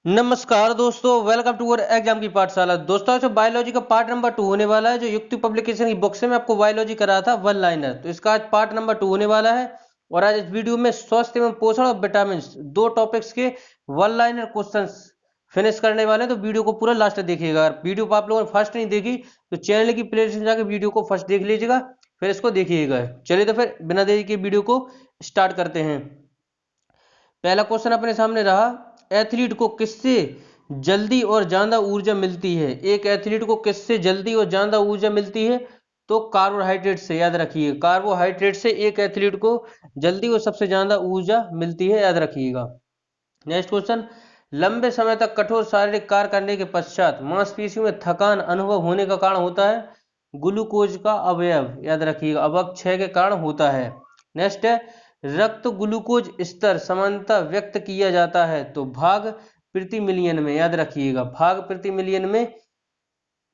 नमस्कार दोस्तों, welcome to our exam की पाठशाला। दोस्तों आज बायोलॉजी का पार्ट नंबर 2 होने वाला है। जो युक्ति पब्लिकेशन की बुक से मैं आपको बायोलॉजी करा था वन लाइनर, तो इसका आज पार्ट नंबर 2 होने वाला है। और आज इस वीडियो में स्वास्थ्य एवं पोषण और विटामिन दो टॉपिक्स के वन लाइनर क्वेश्चंस फिनिश करने वाले हैं। तो वीडियो को पूरा लास्ट तक देखिएगा। अगर वीडियो को आप लोगों ने फर्स्ट नहीं देखी तो चैनल की प्लेलिस्ट में जाकर वीडियो को फर्स्ट देख लीजिएगा, फिर इसको देखिएगा। चलिए तो फिर बिना देरी के वीडियो को स्टार्ट करते हैं। पहला क्वेश्चन अपने सामने रहा, एथलीट को किससे जल्दी और ज्यादा ऊर्जा मिलती है। एक एथलीट को किससे जल्दी और ज्यादा ऊर्जा मिलती है, तो कार्बोहाइड्रेट से। याद रखिए, कार्बोहाइड्रेट से एक एथलीट को जल्दी और सबसे ज्यादा ऊर्जा मिलती है, याद रखिएगा। नेक्स्ट क्वेश्चन, लंबे समय तक कठोर शारीरिक कार्य करने के पश्चात मांसपेशियों में थकान अनुभव होने का कारण होता है ग्लूकोज का अवयव। याद रखिएगा, अवक्षय के कारण होता है। नेक्स्ट है, रक्त ग्लूकोज स्तर समानता व्यक्त किया जाता है तो भाग प्रति मिलियन में। याद रखिएगा, भाग प्रति मिलियन में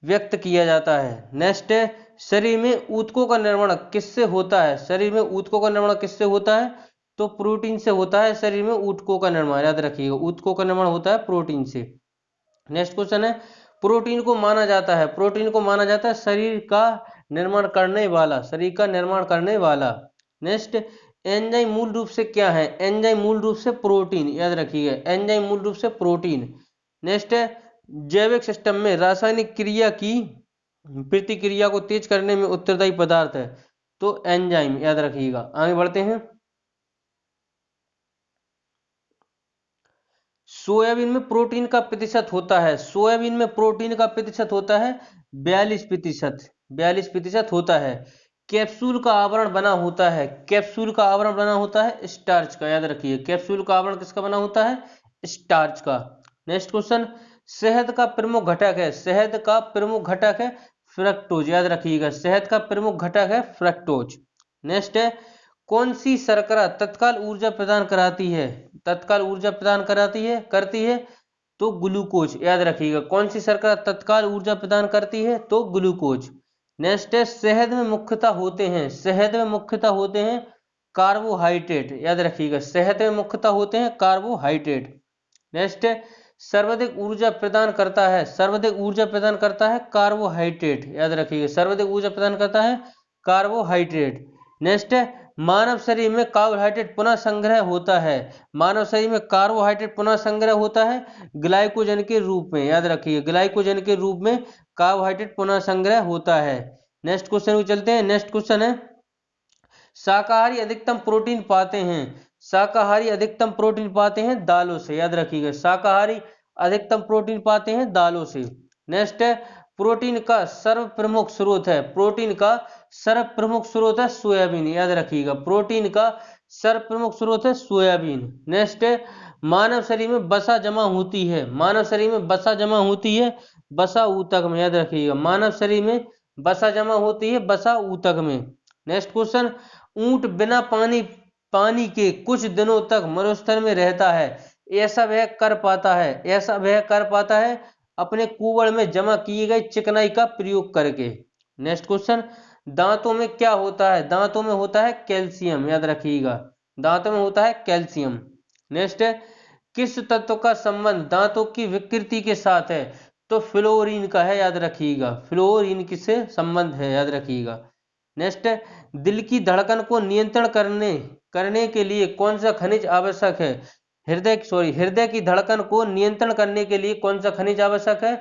व्यक्त किया जाता है। नेक्स्ट है, शरीर में ऊतकों का निर्माण किससे होता है। शरीर में ऊतकों का निर्माण किससे होता है, तो प्रोटीन से होता है। शरीर में ऊतकों का निर्माण, याद रखिएगा, ऊतकों का निर्माण होता है प्रोटीन से। नेक्स्ट क्वेश्चन है, प्रोटीन को माना जाता है, प्रोटीन को माना जाता है शरीर का निर्माण करने वाला, शरीर का निर्माण करने वाला। नेक्स्ट, एंजाइम मूल रूप से क्या है। एंजाइम मूल रूप से प्रोटीन। याद रखिएगा, एंजाइम मूल रूप से प्रोटीन। नेक्स्ट है, जैविक सिस्टम में रासायनिक क्रिया की प्रतिक्रिया को तेज करने में उत्तरदायी पदार्थ है, तो एंजाइम। याद रखिएगा। आगे बढ़ते हैं। सोयाबीन में प्रोटीन का प्रतिशत होता है, सोयाबीन में प्रोटीन का प्रतिशत होता है 42%, 42% होता है। कैप्सूल का आवरण बना होता है, कैप्सूल का आवरण बना होता है स्टार्च का। याद रखिए, कैप्सूल का आवरण किसका बना होता है, स्टार्च का। नेक्स्ट क्वेश्चन, शहद का प्रमुख घटक है, शहद का प्रमुख घटक है फ्रक्टोज। याद रखिएगा, शहद का प्रमुख घटक है फ्रक्टोज। नेक्स्ट है, कौन सी शर्करा तत्काल ऊर्जा प्रदान कराती है, तत्काल ऊर्जा प्रदान कराती है करती है, तो ग्लूकोज। याद रखिएगा, कौन सी शर्करा तत्काल ऊर्जा प्रदान करती है, तो ग्लूकोज। नेक्स्ट है, शहद में मुख्यतः होते हैं, शहद में मुख्यतः होते हैं कार्बोहाइड्रेट। याद रखिएगा, शहद में मुख्यतः होते हैं कार्बोहाइड्रेट। नेक्स्ट है, सर्वाधिक ऊर्जा प्रदान करता है, सर्वाधिक ऊर्जा प्रदान करता है कार्बोहाइड्रेट। याद रखिएगा, सर्वाधिक ऊर्जा प्रदान करता है कार्बोहाइड्रेट। नेक्स्ट है, मानव शरीर में कार्बोहाइड्रेट पुनः संग्रह होता है, मानव शरीर में कार्बोहाइड्रेट पुनः संग्रह होता है ग्लाइकोजन के रूप में। याद रखिए, ग्लाइकोजन के रूप में कार्बोहाइड्रेट पुनः संग्रह होता है। नेक्स्ट क्वेश्चन को चलते हैं। नेक्स्ट क्वेश्चन है, शाकाहारी अधिकतम प्रोटीन पाते हैं, शाकाहारी अधिकतम प्रोटीन पाते हैं दालों से। याद रखिएगा, शाकाहारी अधिकतम प्रोटीन पाते हैं दालों से। नेक्स्ट है, प्रोटीन का सर्व प्रमुख स्रोत है, प्रोटीन का सर्व प्रमुख स्रोत है सोयाबीन। याद रखिएगा, प्रोटीन का सर्व प्रमुख स्रोत है सोयाबीन। नेक्स्ट है, मानव शरीर में वसा जमा होती है, मानव शरीर में वसा जमा होती है वसा ऊतक में। याद रखिएगा, मानव शरीर में वसा जमा होती है वसा ऊतक में। नेक्स्ट क्वेश्चन, ऊंट बिना पानी के कुछ दिनों तक मरुस्थल में रहता है, ऐसा वह कर पाता है, ऐसा वह कर पाता है अपने कुवड़ में जमा किए गए चिकनाई का प्रयोग करके। नेक्स्ट क्वेश्चन, दांतों में क्या होता है, दांतों में होता है कैल्शियम। याद रखिएगा, दांतों में होता है कैल्शियम। नेक्स्ट है, किस तत्व का संबंध दांतों की विकृति के साथ है, तो फ्लोरीन का है। याद रखिएगा, फ्लोरीन किससे संबंध है, याद रखिएगा। नेक्स्ट है, दिल की धड़कन को नियंत्रण करने करने के लिए कौन सा खनिज आवश्यक है, हृदय की धड़कन को नियंत्रण करने के लिए कौन सा खनिज आवश्यक है,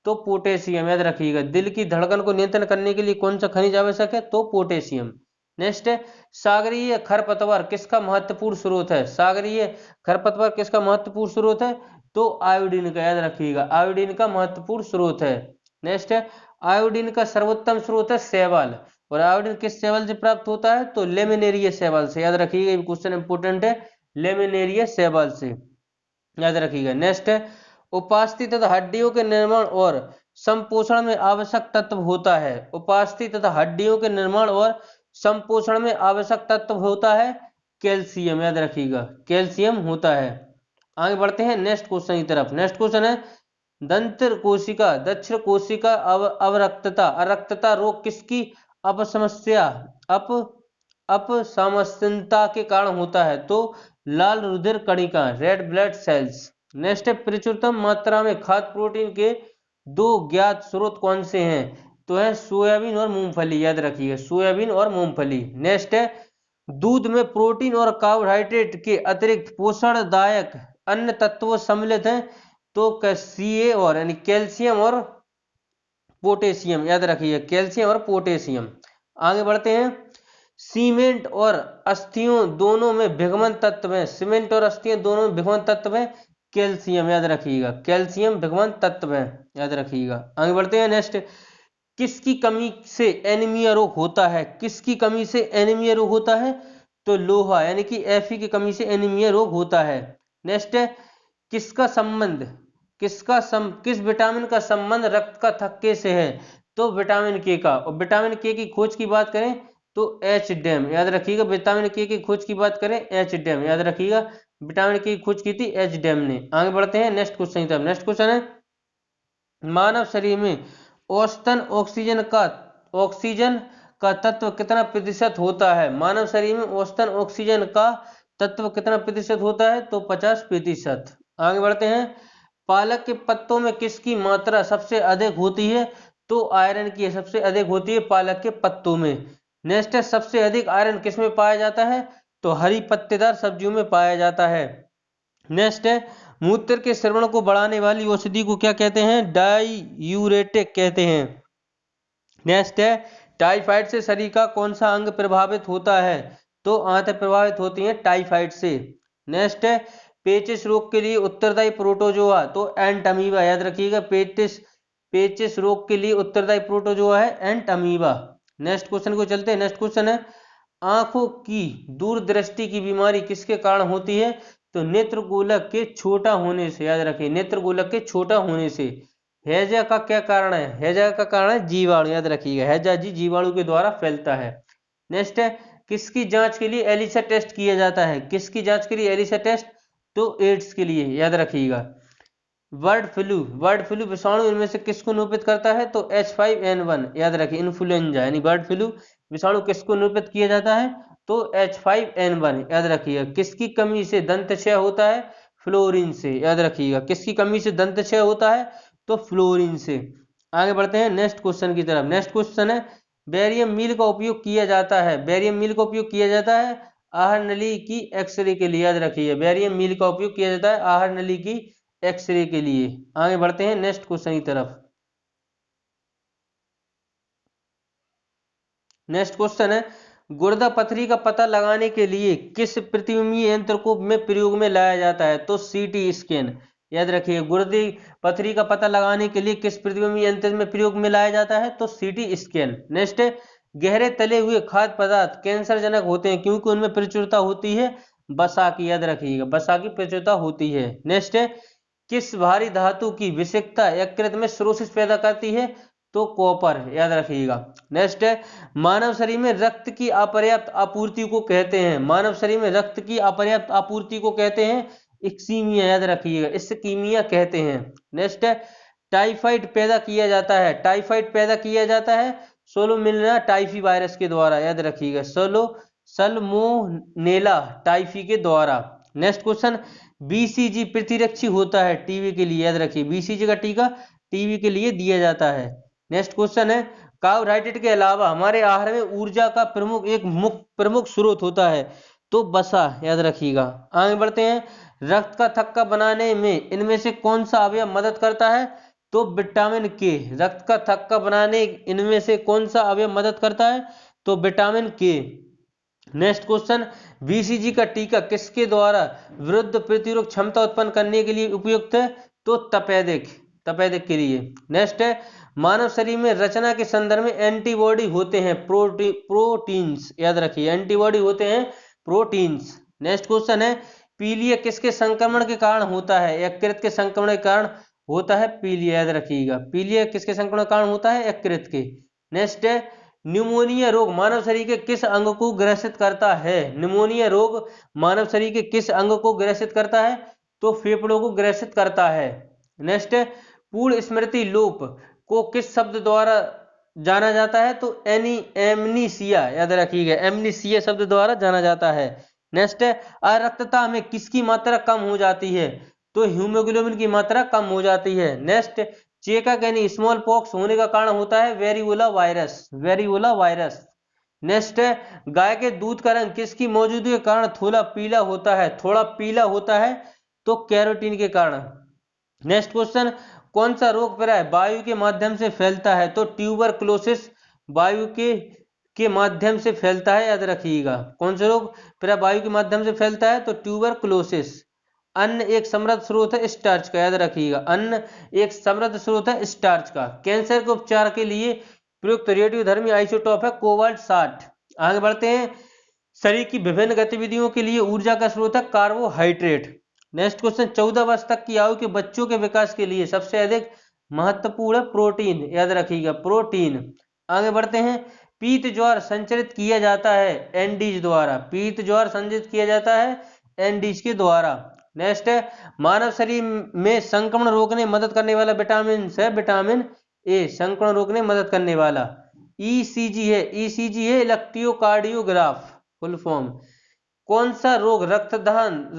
तो पोटेशियम। याद रखिएगा, दिल की धड़कन को नियंत्रण करने के लिए कौन सा खनिज आवश्यक है, तो पोटेशियम। नेक्स्ट है, सागरीय खरपतवार किसका महत्वपूर्ण स्रोत है, सागरीय खरपतवार किसका महत्वपूर्ण स्रोत है, तो आयोडीन का। याद रखिएगा, आयोडीन का महत्वपूर्ण स्रोत है। नेक्स्ट है, आयोडीन का सर्वोत्तम स्रोत है शैवाल, और आयोडीन किस शैवाल से प्राप्त होता है, तो लेमिनेरिया शैवाल से। याद रखिएगा, ये क्वेश्चन इंपोर्टेंट है, लेमिनेरिया शैवाल से। याद रखिएगा। नेक्स्ट है, उपास्थि तथा हड्डियों के निर्माण और संपोषण में आवश्यक तत्व होता है, उपास्थि तथा हड्डियों के निर्माण और संपोषण में आवश्यक तत्व होता है कैल्शियम। याद रखिएगा, कैल्शियम होता है। आगे बढ़ते हैं नेक्स्ट क्वेश्चन की तरफ। नेक्स्ट क्वेश्चन है, दंत्र कोशिका दक्षिण कोशिका अवरक्तता अरक्तता रोग किसकी अपसमस्या अप अपसमस्यता के कारण होता है, तो लाल रुधिर कणिका, रेड ब्लड सेल्स। नेक्स्ट है प्रचुरतम मात्रा में खाद्य प्रोटीन के दो ज्ञात स्रोत कौन से हैं? तो है सोयाबीन और मूंगफली, याद रखिएगा सोयाबीन और मूंगफली। नेक्स्ट है दूध में प्रोटीन और कार्बोहाइड्रेट के अतिरिक्त पोषणदायक अन्य तत्व सम्मिलित हैं, तो Ca और यानी कैल्शियम और पोटेशियम, याद रखिए कैल्शियम और पोटेशियम। आगे बढ़ते हैं, सीमेंट और अस्थियों दोनों में भिगमन तत्व है, सीमेंट और अस्थियों दोनों में भिगमन तत्व है कैल्शियम, याद रखिएगा कैल्शियम भिगमन तत्व है, याद रखिएगा। आगे बढ़ते हैं, नेक्स्ट किसकी कमी से एनीमिया रोग होता है? किसकी कमी से एनीमिया रोग होता है? तो लोहा यानी कि Fe की कमी से एनीमिया रोग होता है। नेक्स्ट है किसका संबंध किस विटामिन का संबंध रक्त का थक्के से है? तो विटामिन के का। और विटामिन के की खोज की बात करें तो एच डैम, याद रखिएगा विटामिन के की खोज की बात करें एच डैम, याद रखिएगा विटामिन के की खोज की थी एच डैम ने। आगे बढ़ते हैं नेक्स्ट क्वेश्चन की तरफ। नेक्स्ट क्वेश्चन है मानव शरीर में औसतन ऑक्सीजन का तत्व कितना प्रतिशत होता है? मानव शरीर में औसतन ऑक्सीजन का तत्व कितना प्रतिशत होता है? तो 50%। आगे बढ़ते हैं, पालक के पत्तों में किसकी मात्रा सबसे अधिक होती है? तो आयरन की सबसे अधिक होती है पालक के पत्तों में। नेक्स्ट है सबसे अधिक आयरन किस में पाया जाता है? तो हरी पत्तेदार सब्जियों में पाया जाता है। नेक्स्ट है मूत्र के श्रवण को बढ़ाने वाली औषधि को क्या कहते हैं? डाईयूरेटिक कहते हैं। नेक्स्ट है टाइफाइड से शरीर का कौन सा अंग प्रभावित होता है? तो आंतें प्रभावित होती हैं टाइफाइड से। नेक्स्ट है पेचिश रोग के लिए उत्तरदायी प्रोटोजोआ, तो एंटअमीबा, याद रखिएगा पेचिश रोग के लिए उत्तरदायी प्रोटोजोआ है एंटअमीबा। नेक्स्ट क्वेश्चन को चलते हैं। नेक्स्ट क्वेश्चन है आंखों की दूरदृष्टि की बीमारी किसके कारण होती है? तो नेत्र गोलक के छोटा होने से, याद रखिए नेत्र गोलक के छोटा होने से। हैजा का क्या कारण है? हैजा का कारण है जीवाणु, याद रखिएगा हैजा जीवाणु के द्वारा फैलता है। नेक्स्ट है किसकी जांच के लिए एलिसा टेस्ट किया जाता है? किसकी जांच के लिए एलिसा टेस्ट? तो एड्स के लिए, याद रखिएगा। बर्ड फ्लू विषाणु इनमें से किसको निरूपित करता है? तो H5N1, याद रखिए इन्फ्लुएंजा यानी बर्ड फ्लू विषाणु किसको निरूपित किया जाता है? तो H5N1, याद रखिएगा। किसकी कमी से दंत क्षय होता है? फ्लोरीन से, याद रखिएगा किसकी कमी से दंत क्षय होता है? तो फ्लोरीन से। आगे बढ़ते हैं नेक्स्ट क्वेश्चन की तरफ। नेक्स्ट क्वेश्चन है बेरियम मील का उपयोग किया जाता है, बेरियम मील का उपयोग किया जाता है आहार नली की एक्सरे के लिए, याद रखिए बेरियम मील का उपयोग किया जाता है आहार नली की एक्सरे के लिए। आगे बढ़ते हैं नेक्स्ट क्वेश्चन की तरफ। नेक्स्ट क्वेश्चन है गुर्दा पथरी का पता लगाने के लिए किस प्रतिबिंबी यंत्र को में प्रयोग में लाया जाता है? तो सीटी स्कैन, याद रखिए गुर्दे पथरी का पता लगाने के लिए किस प्रतिबिंबी यंत्र में प्रयोग में लाया जाता है? तो सीटी स्कैन। नेक्स्ट है गहरे तले हुए खाद्य पदार्थ कैंसर जनक होते हैं क्योंकि उनमें प्रचुरता होती है वसा की, याद रखिएगा वसा की प्रचुरता होती है। नेक्स्ट है किस भारी धातु की विषिक्तता यकृत में सिरोसिस पैदा करती है? तो कॉपर, याद रखिएगा। नेक्स्ट है मानव शरीर में रक्त की अपर्याप्त आपूर्ति को कहते हैं, मानव शरीर में रक्त की अपर्याप्त आपूर्ति को कहते हैं इस्कीमिया, याद रखिएगा इस्कीमिया कहते हैं। नेक्स्ट है टाइफाइड पैदा किया जाता है, टाइफाइड पैदा किया जाता है सोलोमोनेला टाइफी वायरस के द्वारा, याद रखिएगा सल्मोनेला टाइफी के द्वारा। नेक्स्ट क्वेश्चन बीसीजी प्रतिरक्षी होता है टीबी के लिए, याद रखिए बीसीजी का टीका टीबी के लिए दिया जाता है। नेक्स्ट क्वेश्चन है कार्बोहाइड्रेट के अलावा हमारे आहार में ऊर्जा का प्रमुख स्रोत होता है तो वसा, याद रखिएगा। आगे बढ़ते हैं रक्त का थक्का बनाने में इनमें से कौन सा अवयव मदद करता है? तो विटामिन के। रक्त का थक्का बनाने इनमें से कौन सा अवयव मदद करता है? तो विटामिन के। नेक्स्ट क्वेश्चन बीसीजी का टीका किसके द्वारा विरुद्ध प्रतिरोध क्षमता उत्पन्न करने के लिए उपयुक्त है? तो तपेदिक के लिए। नेक्स्ट है मानव शरीर में रचना के संदर्भ में एंटीबॉडी होते हैं प्रोटीन्स, याद रखिए एंटीबॉडी होते हैं प्रोटीन्स। नेक्स्ट क्वेश्चन है पीलिया किसके संक्रमण के कारण होता है? यकृत के संक्रमण के कारण होता है पीलिया, याद रखिएगा पीलिया किसके संक्रमण के कारण होता है? यकृत के। नेक्स्ट है न्यूमोनिया रोग मानव शरीर के किस अंग को ग्रसित करता है? निमोनिया रोग मानव शरीर के किस अंग को ग्रसित करता है? तो फेफड़ों को ग्रसित करता है। नेक्स्ट है पूर्ण स्मृति लोप को किस शब्द द्वारा जाना जाता है? तो एमनीसिया, याद रखिएगा एमनीसिया शब्द द्वारा जाना जाता है। नेक्स्ट है अरक्तता में किसकी मात्रा कम हो जाती है? तो हीमोग्लोबिन की मात्रा कम हो जाती है। नेक्स्ट, चेचक यानी स्मॉल पॉक्स होने का कारण होता है variola virus, variola virus. Next है, गाय के दूध का रंग किसकी मौजूदगी के कारण थोड़ा पीला होता है, थोड़ा पीला होता है, तो कैरोटीन के कारण। नेक्स्ट क्वेश्चन, कौन सा रोग प्राय वायु के माध्यम से फैलता है, तो ट्यूबरक्लोसिस वायु के माध्यम से फैलता है, याद रखिएगा। कौन सा रोग प्राय वायु के माध्यम से फैलता है, तो ट्यूबरक्लोसिस। अन्न एक समृद्ध स्रोत है स्टार्च का, याद रखिएगा, अन्न एक समृद्ध स्रोत है स्टार्च का। कैंसर के उपचार के लिए प्रयुक्त रेडियोधर्मी आइसोटोप है कोबाल्ट 60। आगे बढ़ते हैं, शरीर की विभिन्न गतिविधियों के लिए ऊर्जा का स्रोत है कार्बोहाइड्रेट। नेक्स्ट क्वेश्चन, 14 वर्ष तक की आयु के बच्चों के विकास के लिए सबसे अधिक महत्वपूर्ण है प्रोटीन, याद रखिएगा, प्रोटीन। आगे बढ़ते हैं, पीत ज्वार संचरित किया जाता है एंडीज द्वारा, पीत ज्वार संचरित किया जाता है एंडीज के द्वारा। नेक्स्ट है, मानव शरीर में संक्रमण रोकने मदद करने वाला विटामिन है विटामिन ए, संक्रमण रोकने मदद करने वाला। ईसीजी है, ईसीजी है इलेक्ट्रोकार्डियोग्राफ फुल फॉर्म। कौन सा रोग रक्तदान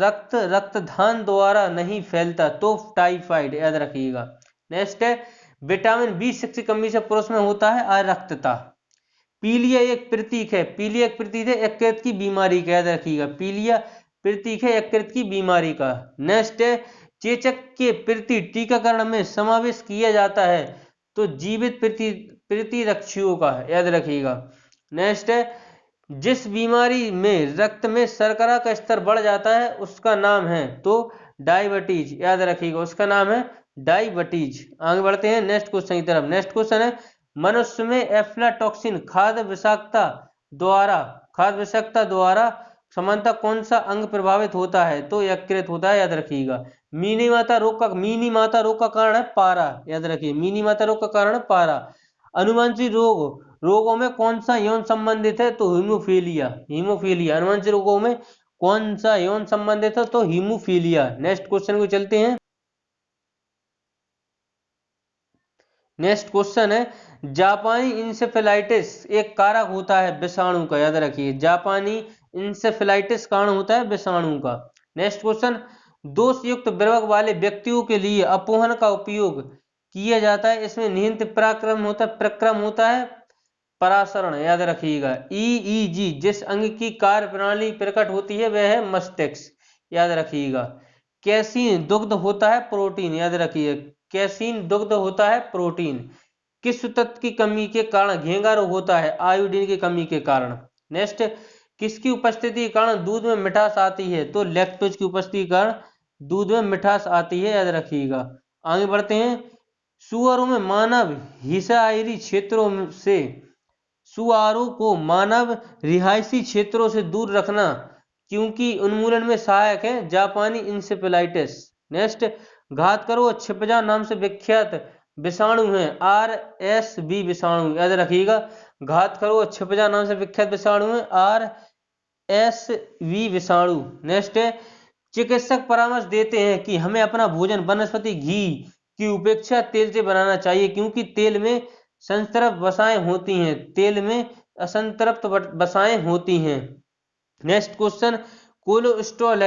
द्वारा नहीं फैलता, तो टाइफाइड, याद रखिएगा। नेक्स्ट है, विटामिन B6 की कमी से पुरुष में होता है अरक्तता। पीलिया एक प्रतीक है, पीलिया एक प्रतीक है यकृत की बीमारी का, याद रखिएगा, पीलिया प्रतीक है यकृत की बीमारी का। नेक्स्ट है, चेचक के प्रति टीकाकरण में समावेश किया जाता है, तो जीवित प्रतिरक्षियों का, याद रखिएगा। नेक्स्ट है, जिस बीमारी में रक्त में शर्करा का स्तर बढ़ जाता है उसका नाम है, तो डायबिटीज, याद रखिएगा, उसका नाम है डायबिटीज। आगे बढ़ते हैं नेक्स्ट क्वेश्चन की तरफ। नेक्स्ट क्वेश्चन है, मनुष्य में एफ्लाटॉक्सिन खाद्य विषाक्तता द्वारा सामान्यतः कौन सा अंग प्रभावित होता है, तो यकृत होता है, याद रखिएगा। मिनी माता रोग का कारण है पारा, याद रखिए, मिनी माता रोग का कारण है पारा। अनुवांशिक रोगों में कौन सा यौन संबंधित है, तो हीमोफीलिया, हीमोफीलिया। अनुवांशिक रोगों में कौन सा यौन संबंधित है, तो हीमोफीलिया। नेक्स्ट क्वेश्चन को चलते हैं। नेक्स्ट क्वेश्चन है, जापानी इंसेफेलाइटिस एक कारक होता है विषाणु का, याद रखिए, जापानी इंसेफेलाइटिस कारण होता है विषाणु का। नेक्स्ट क्वेश्चन, दोष युक्त विवर्ग वाले व्यक्तियों के लिए अपोहन का उपयोग किया जाता है, इसमें निहित प्रक्रम होता है परासरण, याद रखिएगा। ईईजी जिस अंग की कार्य प्रणाली प्रकट होती है वह है मस्तिष्क, याद रखिएगा। कैसीन दुग्ध होता है प्रोटीन, याद रखिए, कैसीन दुग्ध होता है प्रोटीन। किस तत्व की कमी के कारण घेंगा रोग होता है, आयोडीन की कमी के कारण। नेक्स्ट, किसकी उपस्थिति के कारण दूध में मिठास आती है, तो लैक्टोज की उपस्थिति के कारण दूध में मिठास आती है, याद रखिएगा। आगे बढ़ते हैं, सुअरों में मानव हिसायरी क्षेत्रों से सुअरों को मानव रिहायशी क्षेत्रों से दूर रखना क्योंकि उन्मूलन में सहायक है जापानी इंसेफेलाइटिस। नेक्स्ट, घात करो और छिपजा नाम से विख्यात विषाणु है RSV विषाणु, याद रखिएगा, घात करो और छिपजा नाम से विख्यात विषाणु है RSV विषाणु। नेक्स्ट है, चिकित्सक परामर्श देते हैं कि हमें अपना भोजन वनस्पति घी की उपेक्षा तेल से बनाना चाहिए क्योंकि तेल में संतृप्त वसाएं होती हैं, तेल में असंतृप्त वसाएं होती हैं। नेक्स्ट क्वेश्चन, कोलेस्ट्रॉल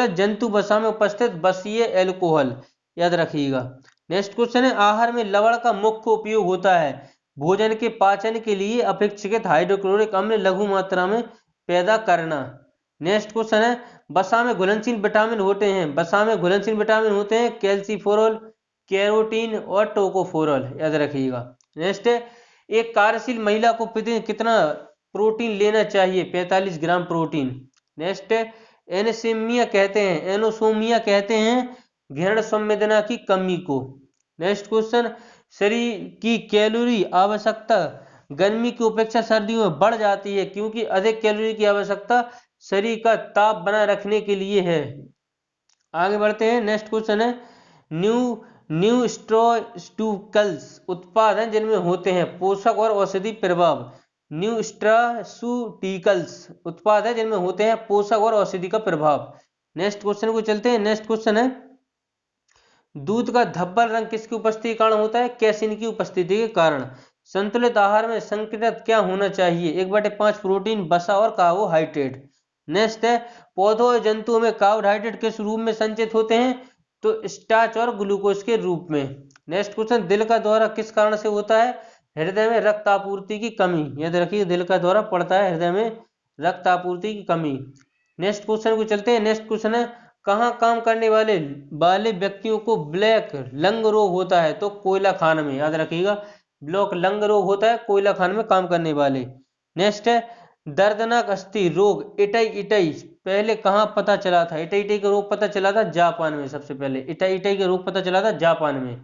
है जंतु वसा में उपस्थित वसीय एल्कोहल, याद रखिएगा। नेक्स्ट क्वेश्चन है, आहार में लवण का मुख्य उपयोग होता है भोजन के पाचन के लिए अपेक्षित हाइड्रोक्लोरिक अम्ल लघु मात्रा में पैदा करना। नेक्स्ट क्वेश्चन है, वसा में घुलनशील विटामिन होते हैं, वसा में घुलनशील विटामिन होते हैं कैल्सीफेरॉल, कैरोटीन और टोकोफेरॉल, याद रखिएगा। नेक्स्ट है, एक कार्यशील महिला को प्रतिदिन कितना प्रोटीन लेना चाहिए, 45 ग्राम प्रोटीन। नेक्स्ट है, एनोसोमिया कहते हैं घृण संवेदना की कमी को। नेक्स्ट क्वेश्चन, शरीर की कैलोरी आवश्यकता गर्मी की अपेक्षा सर्दियों में बढ़ जाती है क्योंकि अधिक कैलोरी की आवश्यकता शरीर का ताप बनाए रखने के लिए है। आगे बढ़ते हैं, नेक्स्ट क्वेश्चन है, न्यूट्रास्यूटिकल्स उत्पाद हैं जिनमें होते हैं पोषक और औषधि प्रभाव। न्यूट्रास्यूटिकल्स उत्पाद है जिनमें होते हैं पोषक और औषधि का प्रभाव। नेक्स्ट क्वेश्चन को चलते हैं। नेक्स्ट क्वेश्चन है, दूध का धब्बल रंग किसकी उपस्थिति के कारण होता है, कैसीन की उपस्थिति के कारण। संतुलित आहार में संकृत क्या होना चाहिए, 1/5 प्रोटीन, वसा और कार्बोहाइड्रेट। नेक्स्ट है, पौधों और जंतुओं में कार्बोहाइड्रेट किस रूप में संचित होते हैं, तो स्टार्च और ग्लूकोज के रूप में। नेक्स्ट क्वेश्चन, दिल का दौरा किस कारण से होता है? हृदय में रक्त आपूर्ति की कमी। याद रखिए, दिल का दौरा पड़ता है हृदय में रक्त आपूर्ति की कमी। नेक्स्ट क्वेश्चन को चलते हैं। नेक्स्ट क्वेश्चन है, कहाँ काम करने वाले वाले व्यक्तियों को ब्लैक लंग रोग होता है? तो कोयला खान में। याद रखिएगा, ब्लैक लंग रोग होता है कोयला खान में काम करने वाले। नेक्स्ट है, दर्दनाक अस्थि रोग इटाई इटाई पहले कहाँ पता चला था? इटाई इटाई का रोग पता चला था जापान में। सबसे पहले इटाई इटाई का रोग पता चला था जापान में।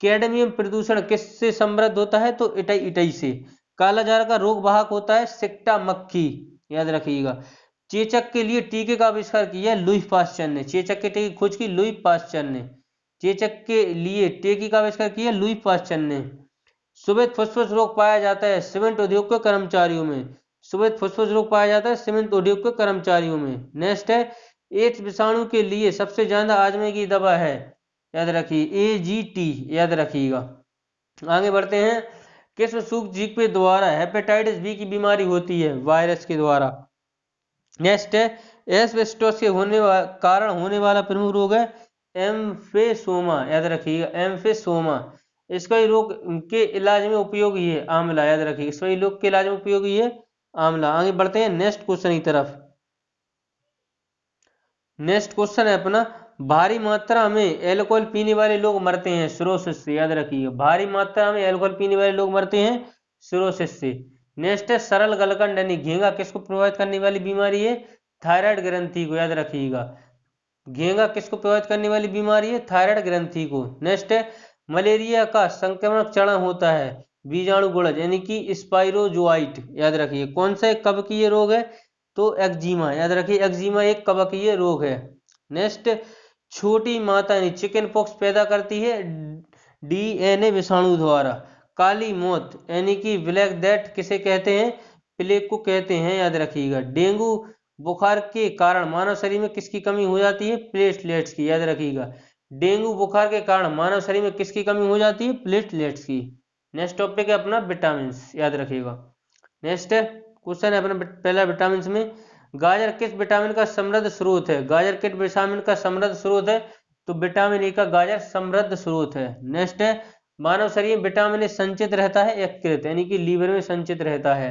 कैडमियम प्रदूषण किससे समृद्ध होता है? तो इटाई इटाई से। कालाजार का रोग वाहक होता है सिक्टा मक्खी। याद रखिएगा। चेचक के लिए टीके का आविष्कार किया लुई पाश्चर ने। चेचक के टीके की खोज की लुई पाश्चर ने। चेचक के लिए टीके का आविष्कार किया लुई पाश्चर ने। श्वेत फुस्फुस रोग पाया जाता है सीमेंट उद्योग के कर्मचारियों में। श्वेत फुस्फुस रोग पाया जाता है सीमेंट उद्योग के कर्मचारियों में। नेक्स्ट है, एड्स विषाणु के लिए सबसे ज्यादा आजमे की दवा है? याद रखिए, AGT। याद रखिएगा। आगे बढ़ते हैं। किस सूक्ष्मजीव के द्वारा हेपेटाइटिस बी की बीमारी होती है? वायरस के द्वारा। नेक्स्ट है, एस्बेस्टोस के कारण होने वाला प्रमुख रोग है एम्फेसोमा। याद रखिएगा, एम्फेसोमा। इसका रोग के इलाज में उपयोगी है आंवला। याद रखिएगा, इसका रोग के इलाज में उपयोगी है आंवला। आगे बढ़ते हैं नेक्स्ट क्वेश्चन की तरफ। नेक्स्ट क्वेश्चन है अपना, भारी मात्रा में एल्कोहल पीने वाले लोग मरते हैं सिरोसिस से। याद रखिएगा, भारी मात्रा में एल्कोहल पीने वाले लोग मरते हैं सिरोसिस से। नेक्स्ट है, सरल गलकंड यानी घेंगा किसको प्रभावित करने वाली बीमारी है? थायराइड ग्रंथि को। याद रखिएगा, घेंगा किसको प्रभावित करने वाली बीमारी है? थायराइड ग्रंथि को। नेक्स्ट है, मलेरिया का संक्रमण चरण होता है बीजाणु गुणज यानी कि स्पाइरोजोआइट। याद रखिए, कौन सा कवकीय रोग है? तो एक्जिमा। याद रखिए, एक्जिमा एक कवकीय रोग है। नेक्स्ट, छोटी माता यानी चिकन पॉक्स पैदा करती है DNA विषाणु द्वारा। काली मौत यानी कि ब्लैक डेथ किसे कहते हैं? प्लेग को कहते हैं। याद रखिएगा। डेंगू बुखार के कारण मानव शरीर में किसकी कमी हो जाती है? प्लेटलेट्स की। याद रखिएगा, डेंगू बुखार के कारण मानव शरीर में किसकी कमी हो जाती है? प्लेटलेट्स की। नेक्स्ट टॉपिक है अपना विटामिन। याद रखिएगा। नेक्स्ट क्वेश्चन है अपना पहला विटामिन में, गाजर किस विटामिन का समृद्ध स्रोत है? गाजर किस विटामिन का समृद्ध स्रोत है? तो विटामिन ए का गाजर समृद्ध स्रोत है। नेक्स्ट है, मानव शरीर में विटामिन ए संचित रहता है यकृत यानी कि लीवर में संचित रहता है।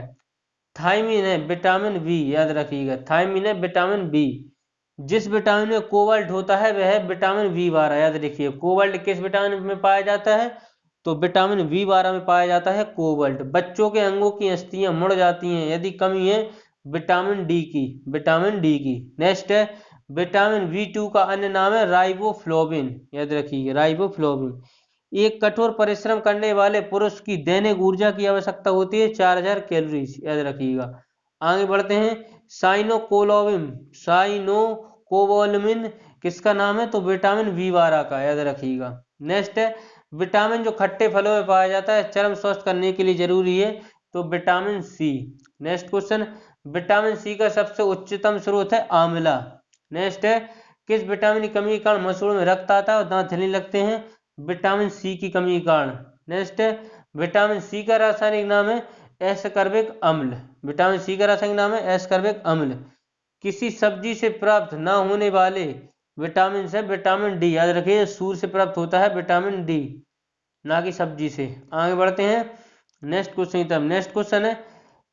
थायमिन है विटामिन बी। याद रखिएगा, थायमिन है विटामिन बी। जिस विटामिन में कोबाल्ट होता है वह है विटामिन B12। याद रखिए, कोबाल्ट किस विटामिन में पाया जाता है? तो विटामिन B12 में पाया जाता है कोबाल्ट। बच्चों के अंगों की अस्थियां मुड़ जाती हैं यदि कमी है विटामिन डी की। विटामिन डी की। नेक्स्ट है, विटामिन B2 का अन्य नाम है राइबोफ्लोविन। याद रखिए, राइबोफ्लोविन। एक कठोर परिश्रम करने वाले पुरुष की दैनिक ऊर्जा की आवश्यकता होती है 4000 कैलोरीज। याद रखिएगा। आगे बढ़ते हैं, साइनोकोबालामिन किसका नाम है? तो विटामिन B12 का। याद रखिएगा। नेक्स्ट है, विटामिन जो खट्टे फलों में पाया जाता है चर्म स्वस्थ करने के लिए जरूरी है, तो vitamin C। Next question, vitamin C का सबसे उच्चतम स्रोत है आंवला। नेक्स्ट है, किस विटामिन की कमी के कारण मसूड़ों में रक्त आता है और दांत हिलने लगते हैं? विटामिन C की कमी के कारण। नेक्स्ट है, विटामिन C का रासायनिक नाम है एस्कॉर्बिक अम्ल। विटामिन C का रासायनिक नाम है एस्कॉर्बिक अम्ल। किसी सब्जी से प्राप्त न होने वाले विटामिन से विटामिन डी। याद रखिए, सूर्य से प्राप्त होता है विटामिन डी, ना कि सब्जी से। आगे बढ़ते हैं नेक्स्ट क्वेश्चन की तरफ। नेक्स्ट क्वेश्चन है,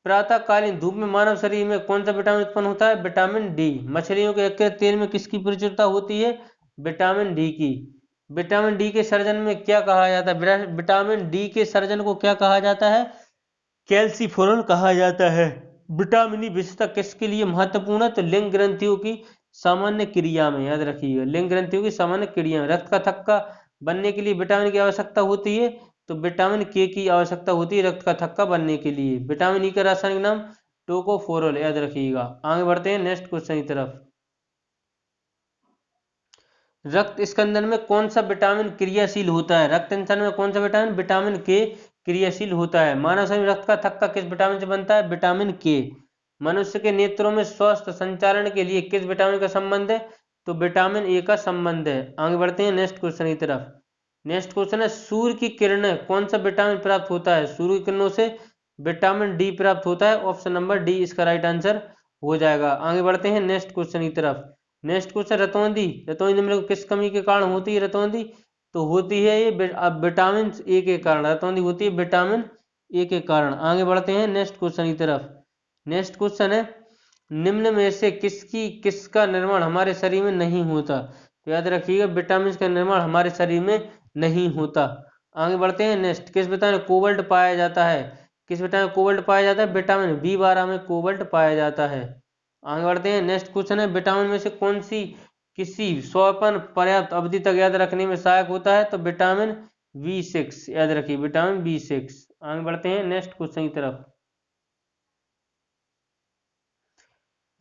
प्रातःकालीन धूप में मानव शरीर में कौन सा विटामिन उत्पन्न होता है? Vitamin D. मछलियों के यकृत तेल में किसकी प्रचुरता होती है? विटामिन डी की। विटामिन डी के सर्जन में क्या कहा जाता है? विटामिन डी के सर्जन को क्या कहा जाता है? कैल्सीफोरल कहा जाता है। विटामिन ई विशेषता किसके लिए महत्वपूर्ण है? तो लिंग ग्रंथियों की सामान्य क्रिया में। याद रखिएगा, लिंग ग्रंथियों की सामान्य क्रिया में। रक्त का थक्का बनने के लिए विटामिन की आवश्यकता होती है, तो विटामिन के की आवश्यकता होती है रक्त का थक्का बनने के लिए। विटामिन ई का रासायनिक नाम टोकोफोरल। याद रखिएगा। आगे बढ़ते हैं नेक्स्ट क्वेश्चन की तरफ। रक्त स्कंदन में कौन सा विटामिन क्रियाशील होता है? रक्त स्कंदन में कौन सा विटामिन? विटामिन के क्रियाशील होता है। मानव शरीर में रक्त का थक्का किस विटामिन से बनता है? विटामिन के। मनुष्य के नेत्रों में स्वस्थ संचालन के लिए किस विटामिन का संबंध है? तो विटामिन ए का संबंध है। आगे बढ़ते हैं नेक्स्ट क्वेश्चन की तरफ। नेक्स्ट क्वेश्चन है, सूर्य की किरणें कौन सा विटामिन प्राप्त होता है? सूर्य की किरणों से विटामिन डी प्राप्त होता है। ऑप्शन नंबर डी इसका राइट आंसर हो जाएगा। आगे बढ़ते हैं नेक्स्ट क्वेश्चन की तरफ। Next question, रतौंधी। रतौंधी निम्न में किस कमी के कारण होती है रतौंधी? तो होती है ये विटामिन ए के कारण। रतौंधी होती है विटामिन ए के कारण। आगे बढ़ते हैं नेक्स्ट क्वेश्चन की तरफ। नेक्स्ट क्वेश्चन है, निम्न में से किसका निर्माण हमारे शरीर में नहीं होता? तो याद रखिएगा, विटामिन का निर्माण हमारे शरीर में नहीं होता। आगे बढ़ते हैं नेक्स्ट, किस विटामिन में कोबाल्ट पाया जाता है? किस विटामिन में कोबाल्ट पाया जाता है? विटामिन बी12 में कोबाल्ट पाया जाता है। आगे बढ़ते हैं नेक्स्ट क्वेश्चन है, विटामिन में से कौन सी किसी स्वपन पर्याप्त अवधि तक याद रखने में सहायक होता है? तो विटामिन बी6, याद रखिए विटामिन बी6। आगे बढ़ते हैं नेक्स्ट क्वेश्चन की तरफ।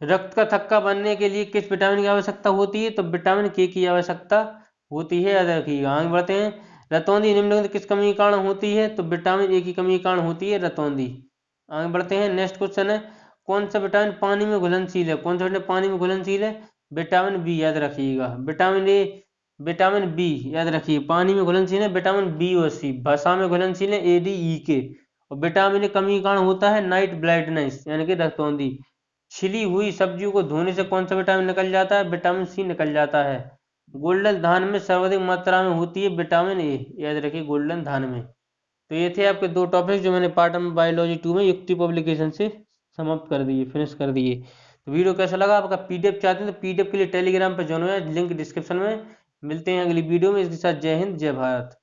रक्त का थक्का बनने के लिए किस विटामिन की आवश्यकता होती है? तो विटामिन के की आवश्यकता होती है, याद रखिएगा। आगे बढ़ते हैं, रतौंधी निम्नलिखित किस कमी के कारण होती है? तो विटामिन ए की कमी के कारण होती है रतौंधी। आगे बढ़ते हैं नेक्स्ट क्वेश्चन है, कौन सा विटामिन पानी में घुलनशील है? कौन सा विटामिन पानी में घुलनशील है? विटामिन बी, याद रखिएगा। विटामिन ए, विटामिन बी, याद रखिए पानी में घुलनशील है विटामिन बी और सी। भाषा में घुलनशील है ए, डी, ई के। और विटामिन ए कमी के कारण होता है नाइट ब्लाइंडनेस, यानी कि रतौंधी। छिली हुई सब्जियों को धोने से कौन सा विटामिन निकल जाता है? विटामिन सी निकल जाता है। गोल्डन धान में सर्वाधिक मात्रा में होती है विटामिन ए, याद रखिए गोल्डन धान में। तो ये थे आपके दो टॉपिक जो मैंने पार्ट में बायोलॉजी 2 में युक्ति पब्लिकेशन से समाप्त कर दिए, फिनिश कर दिए। तो वीडियो कैसा लगा आपका? पीडीएफ चाहते हैं तो पीडीएफ के लिए टेलीग्राम पर ज्वाइन हो, लिंक डिस्क्रिप्शन में। मिलते हैं अगली वीडियो में। इसके साथ जय हिंद, जय भारत।